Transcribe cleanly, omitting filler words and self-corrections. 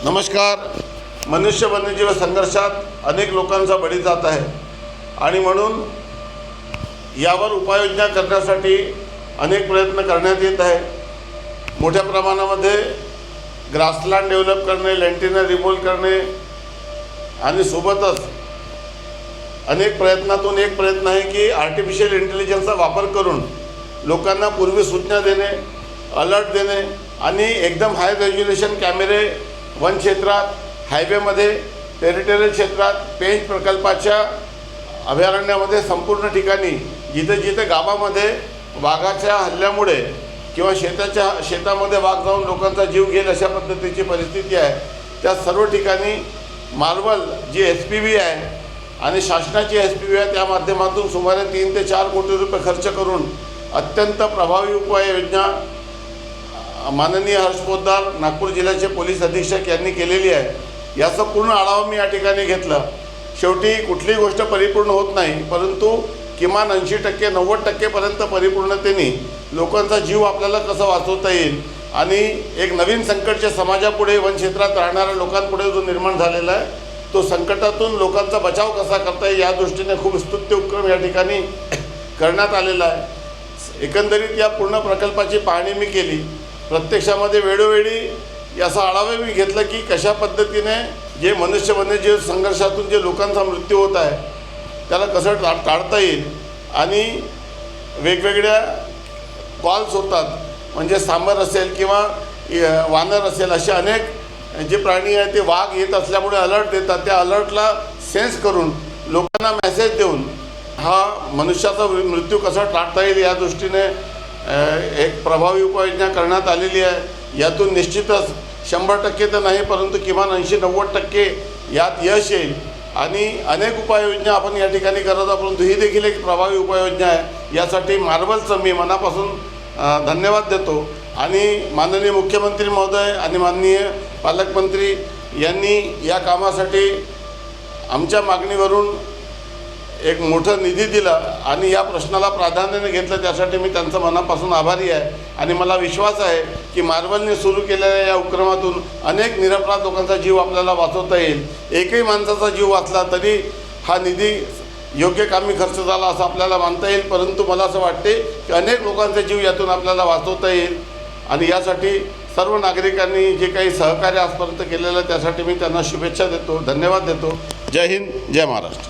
नमस्कार. मनुष्य वन्यजीव संघर्षात अनेक लोकांचा बळी जात आहे आणि म्हणून यावर उपाययोजना करण्यासाठी अनेक प्रयत्न करण्यात येत आहे. मोठ्या प्रमाणामध्ये ग्रासलँड डेव्हलप करणे, लेंटिना रिमूव्ह करणे आणि सोबतच अनेक प्रयत्नातून एक प्रयत्न आहे की आर्टिफिशियल इंटेलिजन्सचा वापर करून लोकांना पूर्वी सूचना देणे, अलर्ट देणे आणि एकदम हाय रेझोल्युशन कॅमेरे वन क्षेत्रात, हायवेमध्ये, टेरिटोरियल क्षेत्रात, पेंच प्रकल्पाच्या अभयारण्यामध्ये संपूर्ण ठिकाणी जिथे जिथे गावामध्ये वाघाच्या हल्ल्यामुळे किंवा शेतामध्ये वाघ जाऊन लोकांचा जीव घेईल अशा पद्धतीची परिस्थिती आहे, त्या सर्व ठिकाणी मार्वल जी SPV आहे आणि शासनाची SPV आहे त्या माध्यमातून सुमारे 3 ते 4 कोटी रुपये खर्च करून अत्यंत प्रभावी उपाययोजना माननीय हर्ष पोद्दार, नागपूर जिल्ह्याचे पोलीस अधीक्षक यांनी केलेली आहे. याचा पूर्ण आढावा मी या ठिकाणी घेतला. शेवटी कुठलीही गोष्ट परिपूर्ण होत नाही, परंतु किमान 80% 90% परिपूर्णतेने लोकांचा जीव आपल्याला कसा वाचवता येईल आणि एक नवीन संकटच्या समाजापुढे, वन क्षेत्रात राहणाऱ्या लोकांपुढे जो निर्माण झालेला आहे, तो संकटातून लोकांचा बचाव कसा करता येईल या दृष्टीने खूप स्तुत्य उपक्रम या ठिकाणी करण्यात आलेला आहे. एकंदरीत या पूर्ण प्रकल्पाची पाहणी मी केली. प्रत्यक्षामध्ये वेळोवेळी याचा आढावा मी घेतला की कशा पद्धतीने जे मनुष्य वन्यजीव संघर्षातून जे लोकांचा मृत्यू होत आहे त्याला कसं टाळता येईल. आणि वेगवेगळ्या कॉल्स होतात, म्हणजे सांबर असेल किंवा वानर असेल, असे अनेक जे प्राणी आहेत ते वाघ येत असल्यामुळे अलर्ट देतात. त्या अलर्टला सेन्स करून लोकांना मेसेज देऊन हा मनुष्याचा मृत्यू कसा टाळता येईल या दृष्टीने एक प्रभावी उपाययोजना करण्यात आलेली आहे. यातून निश्चितच 100% तर नाही, परंतु किमान 80-90% यात यश येईल. आणि अनेक उपाययोजना आपण या ठिकाणी करत आहोत, परंतु ही देखील एक प्रभावी उपाययोजना आहे. यासाठी मार्वलचं मी मनापासून धन्यवाद देतो. आणि माननीय मुख्यमंत्री महोदय आणि माननीय पालकमंत्री यांनी या कामासाठी आमच्या मागणीवरून एक मोठा निधी दिला आणि या प्रश्नाला प्राधान्याने घेतलं, त्यासाठी मी त्यांचा मनापासून आभारी आहे. आणि मला विश्वास आहे की मार्वलने सुरू केलेल्या या उपक्रमातून अनेक निरपराध लोकांचा जीव आपल्याला वाचवता येईल. एकही माणसाचा जीव वाचला तरी हा निधी योग्य कामी खर्च झाला असं आपल्याला मानता येईल. परंतु मला असं वाटते की अनेक लोकांचा जीव यातून आपल्याला वाचवता येईल. आणि यासाठी सर्व नागरिकांनी जे काही सहकार्य आजपर्यंत केलेलं आहे त्यासाठी मी त्यांना शुभेच्छा देतो, धन्यवाद देतो. जय हिंद, जय महाराष्ट्र.